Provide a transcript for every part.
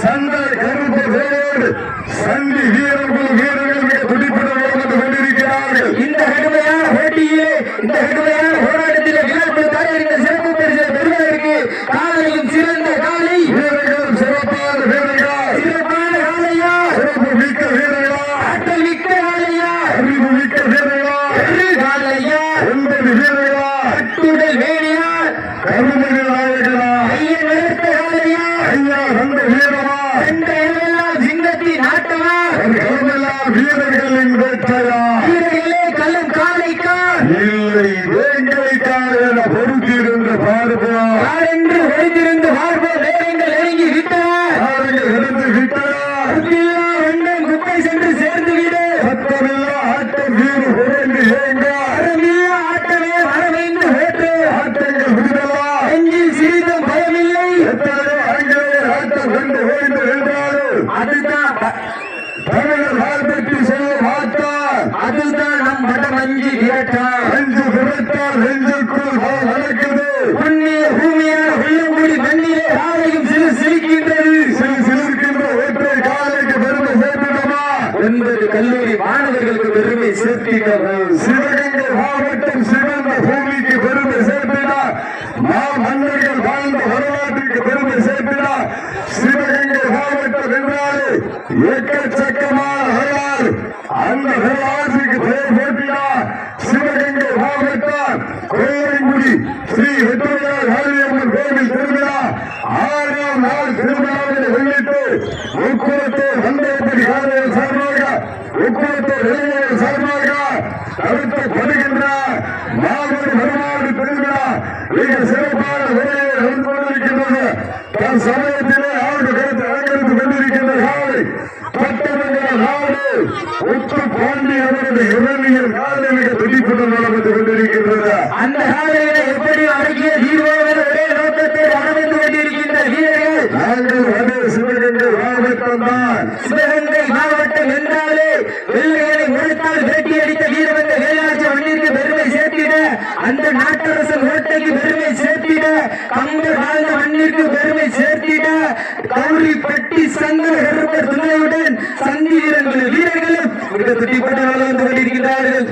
சந்தர் கருப்பு வேலோடு சந்தி வீரர்கள் மிக துடிப்புடன் கொண்டிருக்கிறார்கள். இந்த கடுமையான போட்டியிலே இந்த கடுமையான போராட்டத்திலே விழாக்குழு தலைவர்கள் சிறப்பு பரிசு பெறுவதற்கு காலையும் சிறந்த காலை வீரர்கள் சிறப்பான வீரர்கள் சிறப்பான காலையா சிறப்பு மிக்க வீரர்களா ஆற்றல் மிக்க காலையா அறிவு மிக்க வீரர்களா காலையா 9 வீரர்களா கட்டுடல் வேணியா கருமணி நாயகனா ஐயன் வளர்த்த காலையா ஐயா 2 வீரமா என்ற இடமெல்லாம் சிங்கத்தின் ஆட்டமா கருமெல்லாம் வீரர்களின் வேட்டையா வீரர்களே கள்ளம் காலைக்கா இல்லை வேங்கைக்காக என பொறுத்திருந்து பார்ப்போம் யாரென்று ஒழிந்திருந்து பார்ப்போம் நேரங்கள் நெருங்கி விட்டன எடுத்து விட்டனா எண்ணம் குப்பை சென்று சேர்ந்து விடு சத்தமில்லா ஆட்டம் வீடு உறைந்து ஏங்க அறமில்ல ஆட்டமே வரவைந்து ஓட்டு ஆட்டங்கள் விடுதலா நெஞ்சில் சிறிதும் பயமில்லை எத்தனையோ ஆங்கிலேய ஆட்டம் கண்டு ஓய்ந்து வென்றாலும் அதுதான் தமிழர் வாழ்பற்றி சொல்ல மாட்டார். அதுதான் நம் வடமஞ்சி விரட்டார் நெஞ்சு விரட்டால் நெஞ்சுக்குள் நடக்குது. புண்ணிய பூமியான உள்ளங்குடி மண்ணிலே காலையும் சிறு சிரிக்கின்றது சிலிர்க்கின்ற ஒற்றை காலைக்கு பெருமை சேர்த்திடமா என்பது கல்லூரி மாணவர்களுக்கு பெருமை சேர்த்திடவும் சிவகங்கை மாவட்டம் சிவந்த பூமிக்கு பெருமை சேர்த்திடா மன்னர்கள் வாழ்ந்த வரலாற்றுக்கு பெருமை சேர்த்திடா சிவகங்கை மாவட்டம் என்றாலே எக்கச்சக்கமான வரலாறு அந்த வரலாற்றுக்கு பெயர் போட்டியா சிவகங்கை மாவட்டம் கோயில்குடி ஸ்ரீ வெற்றியார் காளியம்மன் கோவில் திருவிழா 6ஆம் நாள் திருவிழாவை முன்னிட்டு முக்குளத்தூர் வந்தோப்படி காலையில் சார்பாக முக்குளத்தூர் இளைஞர்கள் சார்பாக நடத்தப்படுகின்ற மாபெரும் வருமாறு திருவிழா மிக சிறப்பான முறையை நடந்து கொண்டிருக்கின்றது. தன் சமயத்திலே ஆண்டு கருத்து அலங்கரித்து கொண்டிருக்கின்ற காலை பட்டமன்ற நாடு உத்து பாண்டி அவரது இளநியல் காலை மிக துடிப்புடன் நடந்து கொண்டிருக்கின்றது. அந்த காலையில எப்படி அடக்கிய தீர்வான ஒரே நோக்கத்தை நடந்து கொண்டிருக்கின்ற வீரர்கள் நாங்கள் அதே சிவகங்கை மாவட்டம் தான். சிவகங்கை மாவட்டம் என்றாலே வெள்ளையரை முறைத்தால் வேட்டி அடித்த வீரவந்த வேலாட்சி மண்ணிற்கு பெருமை சேர்த்திட அந்த நாட்டரசன் ஓட்டைக்கு பெருமை சேர்த்திட கம்பர் வாழ்ந்த மண்ணிற்கு பெருமை சேர்த்திட கௌரிப்பட்டி சங்கர் கருப்பர் துணையுடன் சந்தி வீரர்களும் மிக துடிப்பட்டு வந்து கொண்டிருக்கிறார்கள்.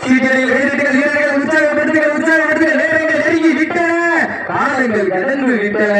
வீரர்கள் உற்சாகப்படுத்துங்கள் நேரங்கள் நெருங்கி விட்டன காலங்கள் கடந்து விட்டன.